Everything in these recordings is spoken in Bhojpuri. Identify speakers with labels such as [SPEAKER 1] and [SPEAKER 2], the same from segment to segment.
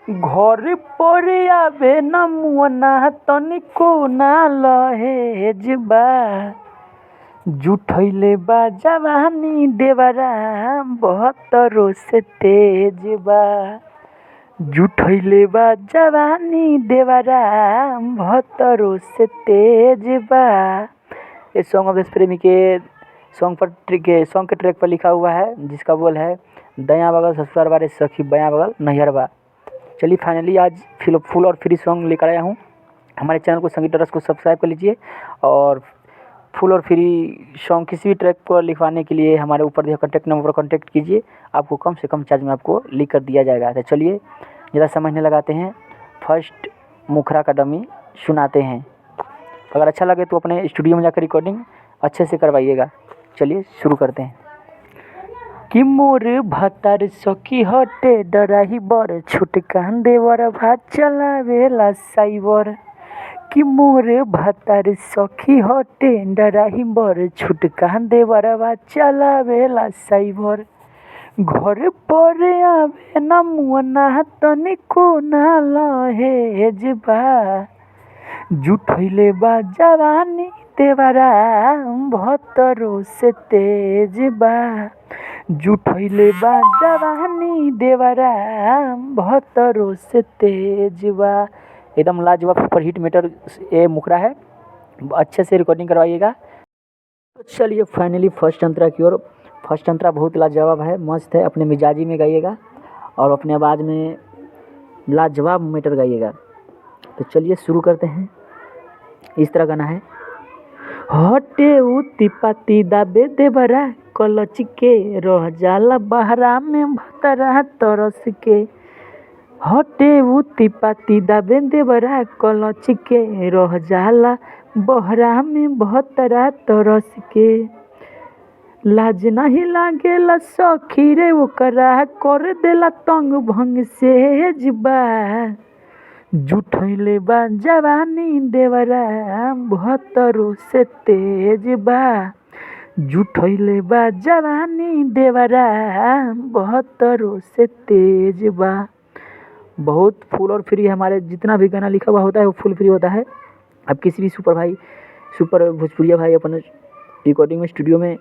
[SPEAKER 1] घर पर आवे न मुअना तनिको ना लहेज बा। जुठैले बा जवानी देवरा बहत्तरो से तेज बा। जुठैले बा जवानी देवरा बहत्तरो से तेज बा। इस सॉन्ग ऑफ प्रेमी के सॉन्ग के ट्रैक पर लिखा हुआ है, जिसका बोल है दया बगल ससुराल बारे सखी बया बगल नैहर बा। चलिए फाइनली आज फुल और फ्री सॉन्ग लेकर आया हूँ। हमारे चैनल को संगीत रस को सब्सक्राइब कर लीजिए और फुल और फ्री सॉन्ग किसी भी ट्रैक को लिखवाने के लिए हमारे ऊपर दिए कॉन्टैक्ट नंबर पर कॉन्टैक्ट कीजिए। आपको कम से कम चार्ज में आपको लिख कर दिया जाएगा। तो चलिए ज़्यादा समय नहीं लगाते हैं, फर्स्ट मुखरा का डमी सुनाते हैं। अगर अच्छा लगे तो अपने स्टूडियो में जाकर रिकॉर्डिंग अच्छे से करवाइएगा। चलिए शुरू करते हैं। कि मोर भतार सखी हटे डराही बर छुटकान देवर भात चलावेला साइबर। कि मोर भतार सखी हटे डराही बर छुटकान देवर भात चलावेला साइबर। घर पर आवे न मुअना तनिको ना लहेज बा। जुठैले बा जवानी देवरा बहत्तरो से तेज बा। जुठैले बा जवानी देवरा बहत्तरो से तेज बा। एकदम लाजवाब सुपर हिट मीटर ये मुखरा है, अच्छे से रिकॉर्डिंग करवाइएगा। तो चलिए फाइनली फर्स्ट अंतरा की ओर। फर्स्ट अंतरा बहुत लाजवाब है, मस्त है, अपने मिजाजी में गाइएगा और अपने आवाज़ में लाजवाब मीटर गाइएगा। तो चलिए शुरू करते हैं। इस तरह गाना है। हटे उती पाती दाबे देवरा कलच के रह जाला बहरा में भतरा तरस के। हटे उती पाती दाबे देवरा कलच के रह जाला बहरा में भतरा तरस के। लाज नहीं लागेला सखी रे ओकरा कर देला तंग भंग से जबा। जुठैले बा जवानी देवरा बहत्तरो से तेज बा। जुठैले बा जवानी देवरा बहत्तरो से तेज बा। बहुत फुल और फ्री हमारे जितना भी गाना लिखा हुआ होता है वो फुल फ्री होता है। अब किसी भी सुपर भोजपुरिया भाई अपन रिकॉर्डिंग में स्टूडियो में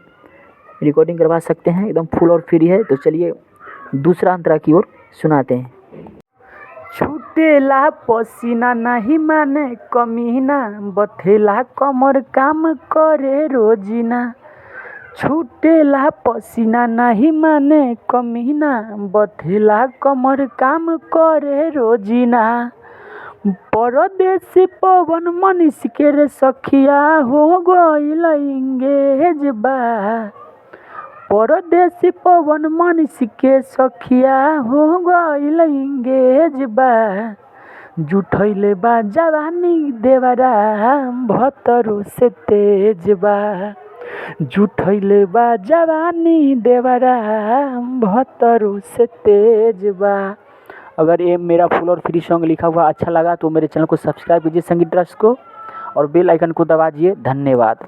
[SPEAKER 1] रिकॉर्डिंग करवा सकते हैं, एकदम फुल और फ्री है। तो चलिए दूसरा अंतरा की ओर सुनाते हैं। छूटेला पसीना नहीं माने कमीना बथेला कमर काम करे रोजीना। छूटेला पसीना नहीं माने कमीना बथेला कमर काम करे रोजीना। परदेसी पवन मनीष के रे सखिया हो गइल इंगेज बा। परदेसी पवन मनीष के सखिया हो गइल इंगेज बा। जुठैले बा जवानी देवरा बहत्तरो से तेज बा। जुठैले बा जवानी देवरा बहत्तरो से तेज बा। अगर ये मेरा फुल और फ्री सॉन्ग लिखा हुआ अच्छा लगा तो मेरे चैनल को सब्सक्राइब कीजिए संगीत रस को और बेल आइकन को दबा दीजिए। धन्यवाद।